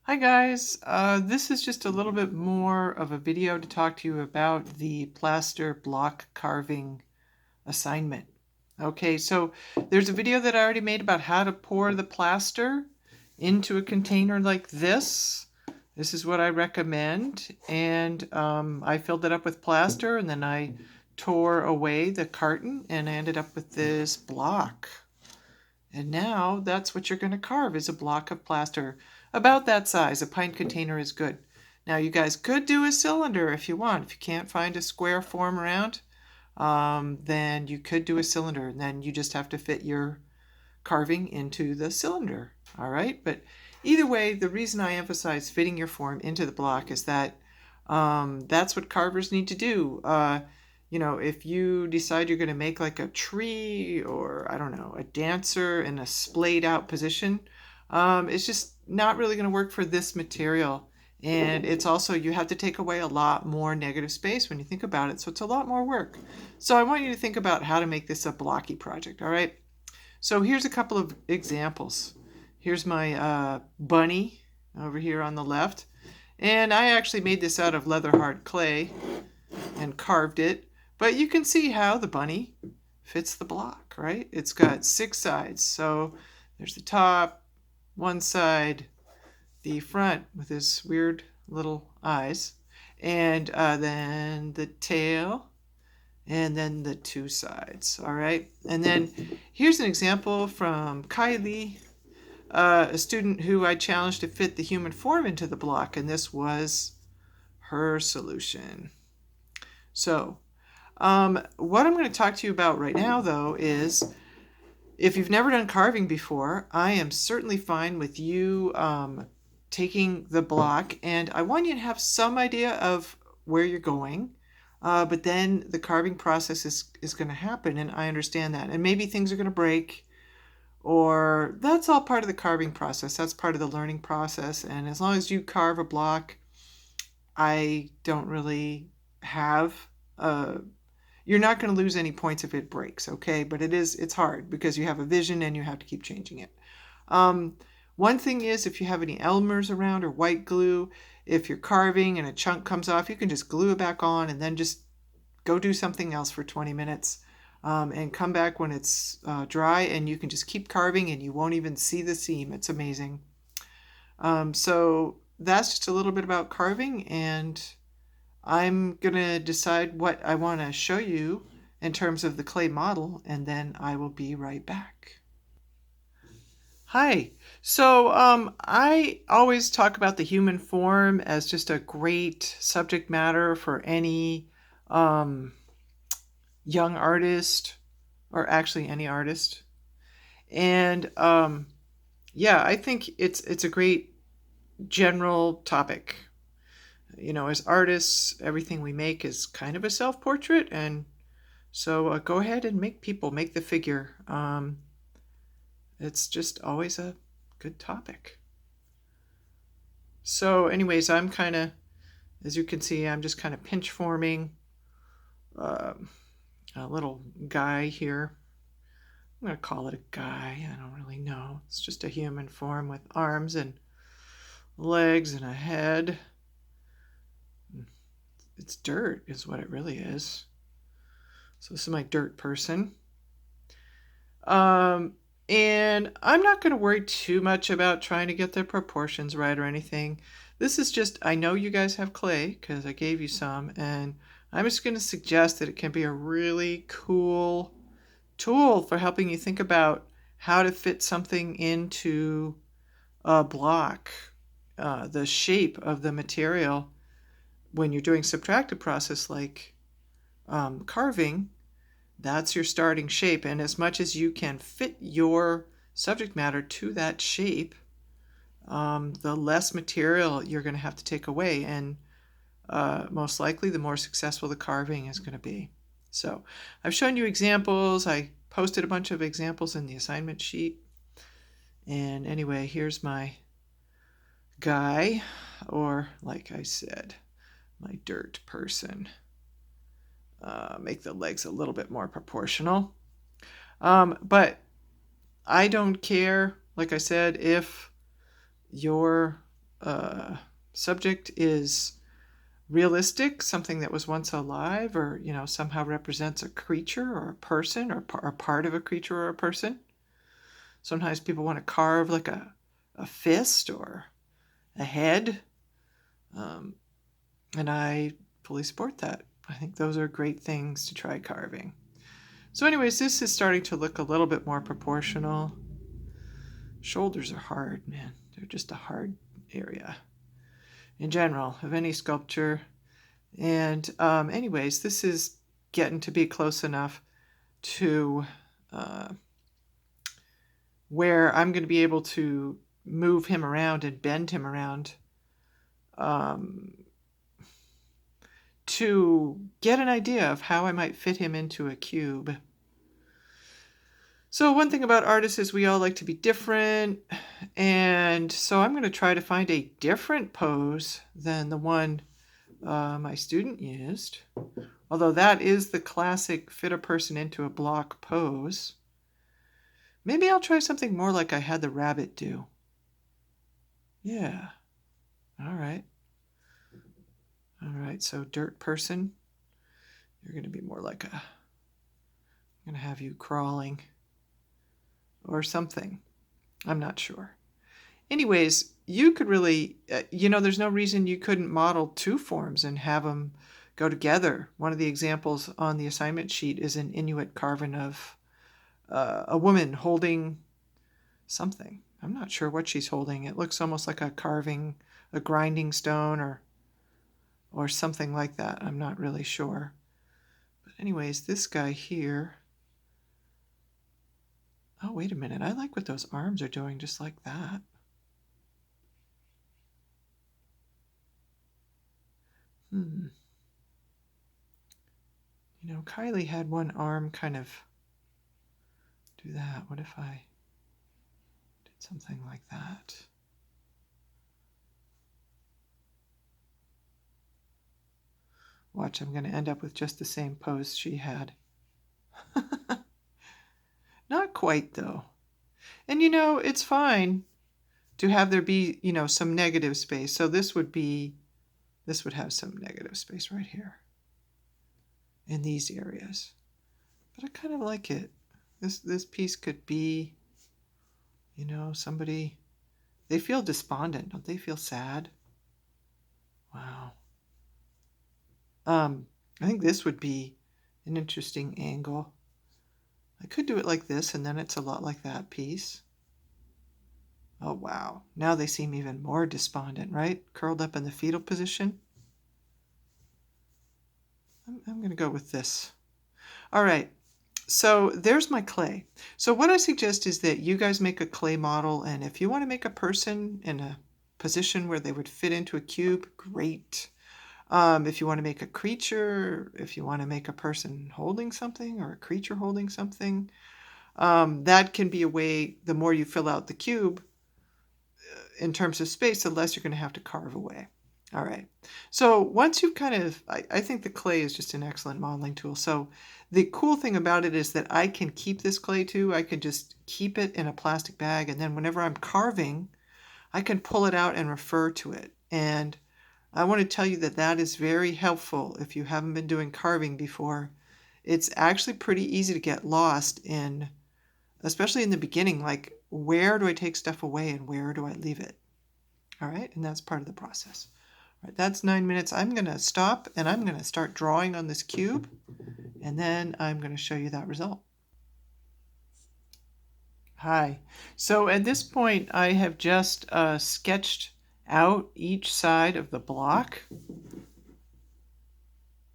Hi guys, this is just a little bit more of a video to talk to you about the plaster block carving assignment. Okay, so there's a video that I already made about how to pour the plaster into a container like this. This is what I recommend, and I filled it up with plaster and then I tore away the carton and I ended up with this block. And now that's what you're going to carve is a block of plaster about that size. A pint container is good. Now you guys could do a cylinder if you want. If you can't find a square form around, then you could do a cylinder. And then you just have to fit your carving into the cylinder. All right. But either way, the reason I emphasize fitting your form into the block is that that's what carvers need to do. If you decide you're going to make like a tree or, I don't know, a dancer in a splayed out position, it's just not really going to work for this material. And it's also, you have to take away a lot more negative space when you think about it. So it's a lot more work. So I want you to think about how to make this a blocky project. All right. So here's a couple of examples. Here's my bunny over here on the left. And I actually made this out of leather hard clay and carved it. But you can see how the bunny fits the block, right? It's got 6 sides. So there's the top, one side, the front with his weird little eyes, and then the tail, and then the 2 sides, all right? And then here's an example from Kylie, a student who I challenged to fit the human form into the block, and this was her solution. So what I'm going to talk to you about right now, though, is if you've never done carving before, I am certainly fine with you taking the block, and I want you to have some idea of where you're going, but then the carving process is going to happen, and I understand that. And maybe things are going to break, or that's all part of the carving process. That's part of the learning process, and as long as you carve a block, I don't really have you're not going to lose any points if it breaks, okay? But it's hard because you have a vision and you have to keep changing it. One thing is, if you have any Elmer's around or white glue, if you're carving and a chunk comes off, you can just glue it back on and then just go do something else for 20 minutes and come back when it's dry, and you can just keep carving and you won't even see the seam. It's amazing. So that's just a little bit about carving, and I'm going to decide what I want to show you in terms of the clay model, and then I will be right back. Hi. So I always talk about the human form as just a great subject matter for any young artist, or actually any artist. And yeah, I think it's a great general topic. As artists, everything we make is kind of a self-portrait, and so go ahead and make the figure. It's just always a good topic. So anyways, I'm kind of, as you can see, I'm just kind of pinch forming a little guy here. I'm going to call it a guy. I don't really know. It's just a human form with arms and legs and a head. It's dirt is what it really is. So this is my dirt person. And I'm not going to worry too much about trying to get the proportions right or anything. This is just, I know you guys have clay because I gave you some, and I'm just going to suggest that it can be a really cool tool for helping you think about how to fit something into a block, the shape of the material when you're doing subtractive process like carving. That's your starting shape, and as much as you can fit your subject matter to that shape, the less material you're going to have to take away, and most likely the more successful the carving is going to be. So I've shown you examples. I posted a bunch of examples in the assignment sheet. And anyway, here's my guy, or like I said, my dirt person. Make the legs a little bit more proportional. But I don't care, like I said, if your subject is realistic, something that was once alive, or somehow represents a creature or a person, or a part of a creature or a person. Sometimes people want to carve like a fist or a head, and I fully support that. I think those are great things to try carving. So anyways, this is starting to look a little bit more proportional. Shoulders are hard, man. They're just a hard area in general of any sculpture. And anyways, this is getting to be close enough to where I'm going to be able to move him around and bend him around to get an idea of how I might fit him into a cube. So one thing about artists is we all like to be different, and so I'm going to try to find a different pose than the one my student used, although that is the classic fit a person into a block pose. Maybe I'll try something more like I had the rabbit do. Yeah. All right. All right, so dirt person, you're going to be more like I'm going to have you crawling or something. I'm not sure. Anyways, you could really, there's no reason you couldn't model two forms and have them go together. One of the examples on the assignment sheet is an Inuit carving of a woman holding something. I'm not sure what she's holding. It looks almost like a carving, a grinding stone or something like that. I'm not really sure. But anyways, this guy here. Oh, wait a minute. I like what those arms are doing just like that. Kylie had one arm kind of do that. What if I did something like that? Watch, I'm going to end up with just the same pose she had. Not quite, though. And it's fine to have there be, some negative space. So this would have some negative space right here in these areas. But I kind of like it. This piece could be, somebody, they feel despondent. Don't they feel sad? Wow. I think this would be an interesting angle. I could do it like this, and then it's a lot like that piece. Oh, wow. Now they seem even more despondent, right? Curled up in the fetal position. I'm going to go with this. All right. So there's my clay. So what I suggest is that you guys make a clay model, and if you want to make a person in a position where they would fit into a cube, great. If you want to make a creature, if you want to make a person holding something or a creature holding something, that can be a way, the more you fill out the cube in terms of space, the less you're going to have to carve away. All right. So once you've I think the clay is just an excellent modeling tool. So the cool thing about it is that I can keep this clay too. I can just keep it in a plastic bag, and then whenever I'm carving, I can pull it out and refer to it. And I want to tell you that is very helpful if you haven't been doing carving before. It's actually pretty easy to get lost in, especially in the beginning, like where do I take stuff away and where do I leave it? All right, and that's part of the process. All right, that's 9 minutes. I'm going to stop and I'm going to start drawing on this cube, and then I'm going to show you that result. Hi. So at this point, I have just sketched out each side of the block,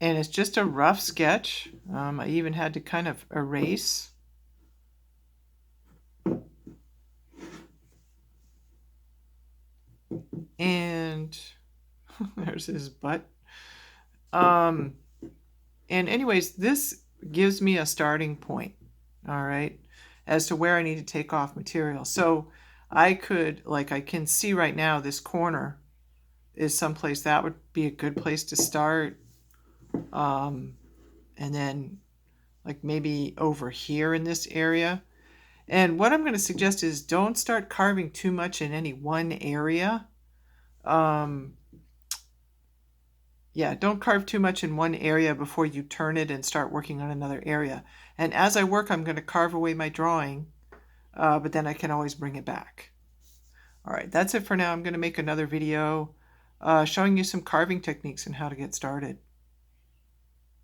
and it's just a rough sketch. I even had to kind of erase. And there's his butt. And anyways, this gives me a starting point, all right, as to where I need to take off material. So I can see right now this corner is someplace that would be a good place to start. And then like maybe over here in this area. And what I'm going to suggest is don't start carving too much in any one area. Yeah, don't carve too much in one area before you turn it and start working on another area. And as I work, I'm going to carve away my drawing, but then I can always bring it back. All right, that's it for now. I'm going to make another video showing you some carving techniques and how to get started.